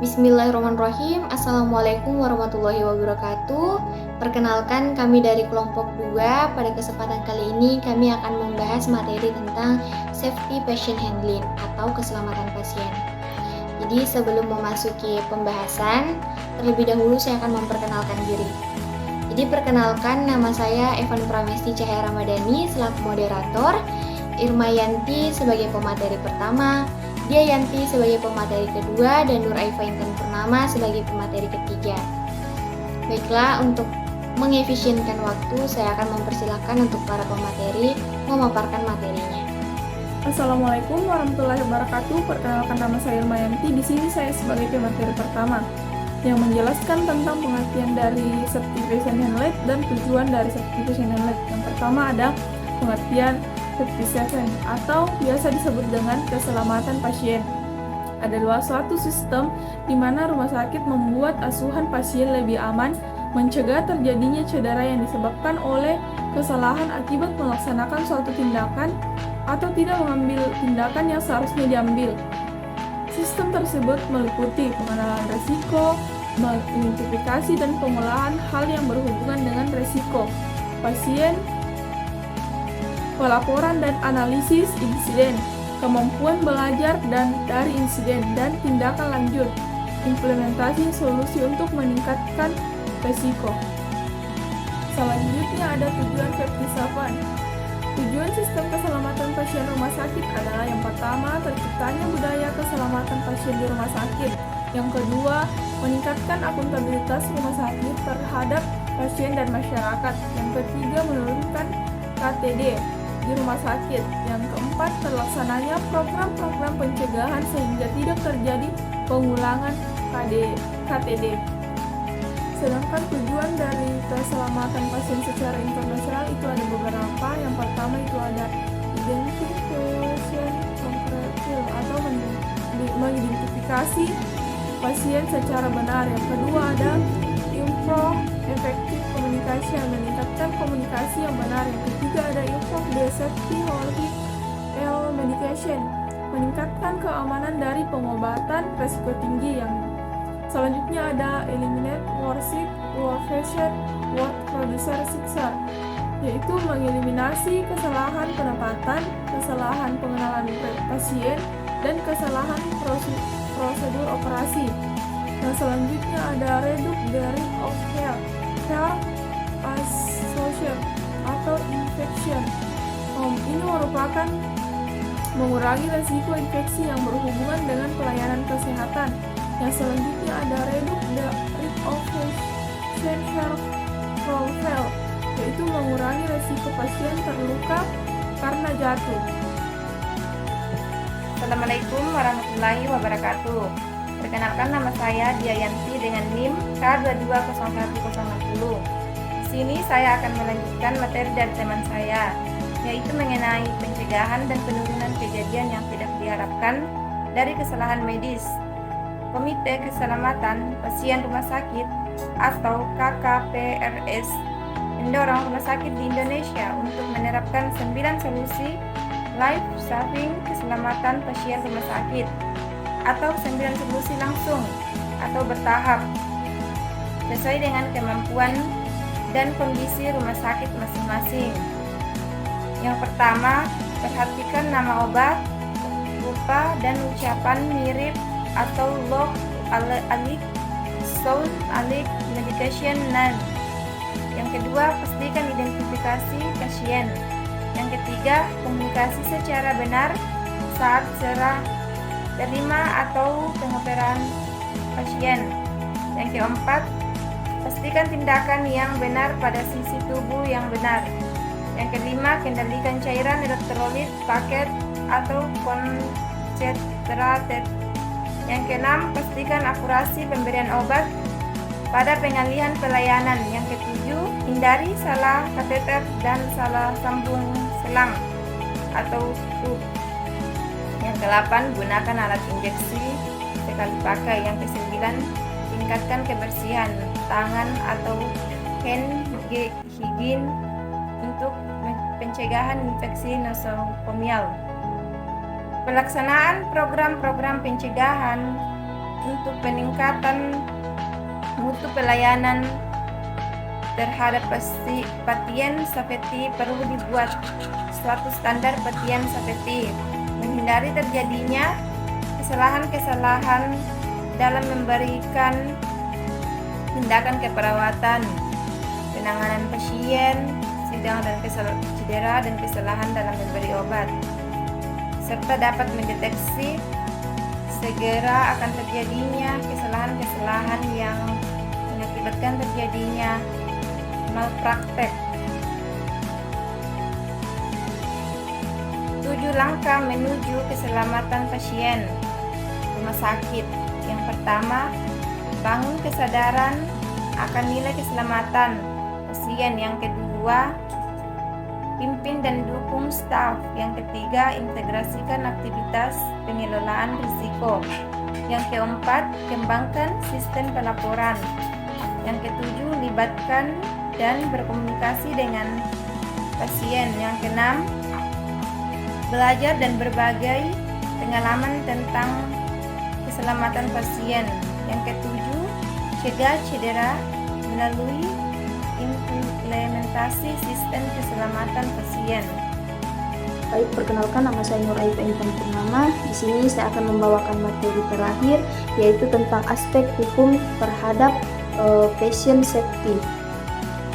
Bismillahirrahmanirrahim. Assalamualaikum warahmatullahi wabarakatuh. Perkenalkan, kami dari kelompok 2. Pada kesempatan kali ini kami akan membahas materi tentang safety patient handling atau keselamatan pasien. Jadi sebelum memasuki pembahasan, terlebih dahulu saya akan memperkenalkan diri. Jadi perkenalkan, nama saya Evan Pramesti Cahaya Ramadhani selaku moderator, Irma Yanti sebagai pemateri pertama, Dia Yanti sebagai pemateri kedua, dan Nur Aifa Intan Purnama sebagai pemateri ketiga. Baiklah, untuk mengefisienkan waktu, saya akan mempersilahkan untuk para pemateri memaparkan materinya. Assalamualaikum warahmatullahi wabarakatuh. Perkenalkan, nama saya Irma Yanti. Di sini saya sebagai pemateri pertama yang menjelaskan tentang pengertian dari safety patient handling dan tujuan dari safety patient handling. Yang pertama ada pengertian safety seven atau biasa disebut dengan keselamatan pasien. Adalah suatu sistem di mana rumah sakit membuat asuhan pasien lebih aman, mencegah terjadinya cedera yang disebabkan oleh kesalahan akibat melaksanakan suatu tindakan atau tidak mengambil tindakan yang seharusnya diambil. Sistem tersebut meliputi pengenalan risiko, mengidentifikasi dan pengolahan hal yang berhubungan dengan risiko pasien, pelaporan dan analisis insiden, kemampuan belajar dari insiden, dan tindakan lanjut, implementasi solusi untuk meningkatkan risiko. Selanjutnya ada tujuan safety seven. Tujuan sistem keselamatan pasien rumah sakit adalah yang pertama, terciptanya budaya keselamatan pasien di rumah sakit. Yang kedua, meningkatkan akuntabilitas rumah sakit terhadap pasien dan masyarakat. Yang ketiga, menurunkan KTD di rumah sakit. Yang keempat, terlaksananya program-program pencegahan sehingga tidak terjadi pengulangan KTD. Sedangkan tujuan dari keselamatan pasien secara internasional itu ada beberapa. Yang pertama itu ada identification concrete atau mengidentifikasi pasien secara benar. Yang kedua ada improve effective communication, meningkatkan komunikasi yang benar. Yang ketiga ada improve the safety holistic medication, meningkatkan keamanan dari pengobatan risiko tinggi. Yang selanjutnya ada eliminate worst patient what producer siksa, yaitu mengeliminasi kesalahan penempatan, kesalahan pengenalan pasien, dan kesalahan prosedur operasi. Yang selanjutnya ada reduce the risk of care associated atau infection. Ini merupakan mengurangi risiko infeksi yang berhubungan dengan pelayanan kesehatan. Yang selanjutnya ada reduce the risk of patient fall, yaitu mengurangi risiko pasien terluka karena jatuh. Assalamualaikum warahmatullahi wabarakatuh. Perkenalkan, nama saya Dia Yanti dengan NIM K2201060. Di sini saya akan melanjutkan materi dari teman saya, yaitu mengenai pencegahan dan penurunan kejadian yang tidak diharapkan dari kesalahan medis. Komite Keselamatan Pasien Rumah Sakit atau KKPRS mendorong rumah sakit di Indonesia untuk menerapkan 9 solusi life-saving keselamatan pasien rumah sakit atau 9 solusi langsung atau bertahap sesuai dengan kemampuan dan kondisi rumah sakit masing-masing. Yang pertama, perhatikan nama obat, rupa dan ucapan mirip atau look alike, sound alike, medication name. Yang kedua, pastikan identifikasi pasien. Yang ketiga, komunikasi secara benar saat serah terima atau pengoperan pasien. Yang keempat, pastikan tindakan yang benar pada sisi tubuh yang benar. Yang kelima, kendalikan cairan elektrolit paket atau concentrated. Yang keenam, pastikan akurasi pemberian obat pada pengalihan pelayanan. Yang ketujuh, hindari salah kateter dan salah sambung selang atau tube. Yang kedelapan, gunakan alat injeksi sekali pakai. Yang kesembilan, tingkatkan kebersihan tangan atau hand hygiene untuk pencegahan infeksi nosokomial. Pelaksanaan program-program pencegahan untuk peningkatan mutu pelayanan terhadap pasien safety perlu dibuat suatu standar pasien safety, menghindari terjadinya kesalahan-kesalahan dalam memberikan tindakan keperawatan, penanganan pasien, sidang dan cedera dan kesalahan dalam memberi obat, serta dapat mendeteksi segera akan terjadinya kesalahan-kesalahan yang mengakibatkan terjadinya malpraktek. 7 langkah menuju keselamatan pasien rumah sakit. Yang pertama, bangun kesadaran akan nilai keselamatan pasien. Yang kedua, pimpin dan dukung staf. Yang ketiga, integrasikan aktivitas pengelolaan risiko. Yang keempat, kembangkan sistem pelaporan. Yang ketujuh, libatkan dan berkomunikasi dengan pasien. Yang keenam, belajar dan berbagai pengalaman tentang keselamatan pasien. Yang ketujuh, cegah cedera melalui implementasi sistem keselamatan pasien. Baik, perkenalkan, nama saya Nur Ayu Intan Purnama. Di sini saya akan membawakan materi terakhir, yaitu tentang aspek hukum terhadap patient safety.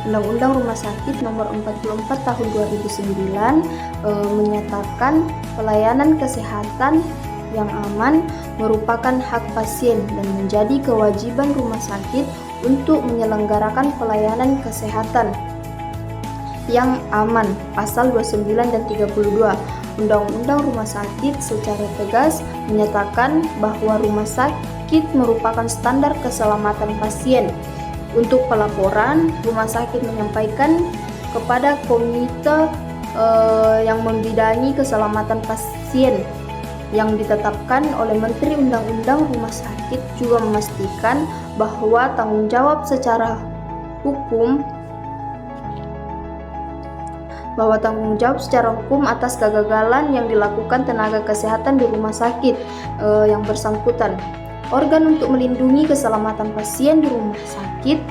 Undang-Undang Rumah Sakit Nomor 44 Tahun 2009 menyatakan pelayanan kesehatan yang aman merupakan hak pasien dan menjadi kewajiban rumah sakit untuk menyelenggarakan pelayanan kesehatan yang aman. Pasal 29 dan 32 Undang-Undang Rumah Sakit secara tegas menyatakan bahwa rumah sakit merupakan standar keselamatan pasien. Untuk pelaporan, rumah sakit menyampaikan kepada komite yang membidangi keselamatan pasien yang ditetapkan oleh Menteri Undang-Undang Rumah Sakit juga memastikan bahwa tanggung jawab secara hukum atas kegagalan yang dilakukan tenaga kesehatan di rumah sakit yang bersangkutan. Organ untuk melindungi keselamatan pasien di rumah sakit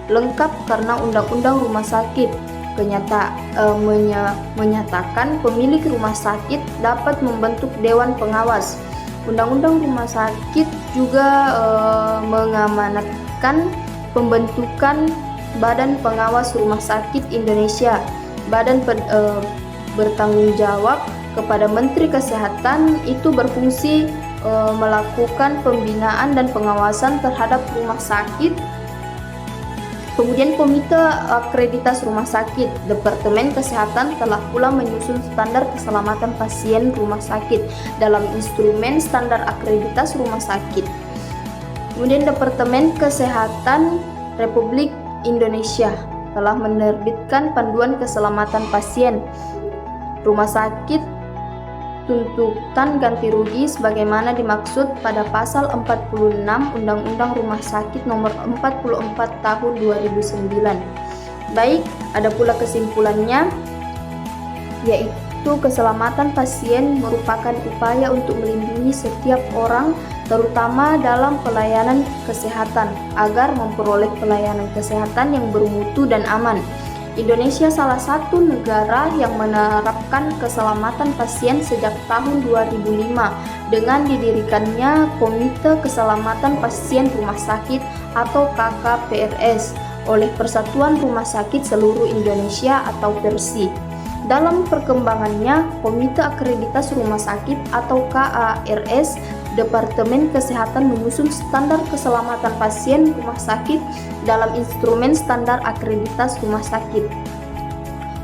lengkap karena Undang-Undang Rumah Sakit menyatakan pemilik rumah sakit dapat membentuk dewan pengawas. Undang-Undang Rumah Sakit juga mengamanatkan pembentukan Badan Pengawas Rumah Sakit Indonesia. Badan bertanggung jawab kepada Menteri Kesehatan, itu berfungsi melakukan pembinaan dan pengawasan terhadap rumah sakit. Kemudian Komite Akreditas Rumah Sakit, Departemen Kesehatan telah pula menyusun standar keselamatan pasien rumah sakit dalam instrumen standar akreditas rumah sakit. Kemudian Departemen Kesehatan Republik Indonesia telah menerbitkan panduan keselamatan pasien rumah sakit tuntutan ganti rugi sebagaimana dimaksud pada pasal 46 Undang-Undang Rumah Sakit Nomor 44 Tahun 2009. Baik, ada pula kesimpulannya, yaitu keselamatan pasien merupakan upaya untuk melindungi setiap orang, terutama dalam pelayanan kesehatan, agar memperoleh pelayanan kesehatan yang bermutu dan aman. Indonesia salah satu negara yang menerapkan keselamatan pasien sejak tahun 2005 dengan didirikannya Komite Keselamatan Pasien Rumah Sakit atau KKPRS oleh Persatuan Rumah Sakit Seluruh Indonesia atau PERSI. Dalam perkembangannya, Komite Akreditas Rumah Sakit atau KARS Departemen Kesehatan menyusun standar keselamatan pasien rumah sakit dalam instrumen standar akreditas rumah sakit.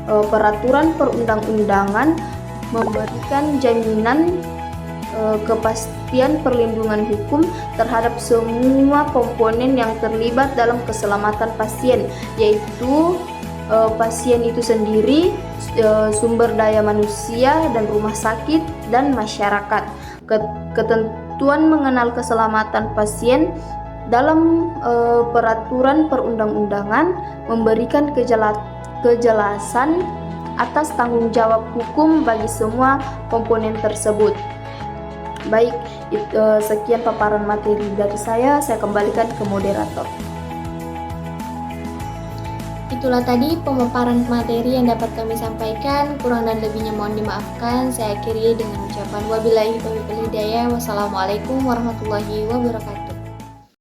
Peraturan perundang-undangan memberikan jaminan kepastian perlindungan hukum terhadap semua komponen yang terlibat dalam keselamatan pasien, yaitu pasien itu sendiri, sumber daya manusia dan rumah sakit dan masyarakat. Ketentuan mengenal keselamatan pasien dalam peraturan perundang-undangan memberikan kejelasan atas tanggung jawab hukum bagi semua komponen tersebut. Baik, sekian paparan materi dari saya kembalikan ke moderator. Itulah tadi pemaparan materi yang dapat kami sampaikan. Kurang dan lebihnya mohon dimaafkan. Saya akhiri dengan ucapan wabillahi taufiq wal hidayah. Wassalamualaikum warahmatullahi wabarakatuh.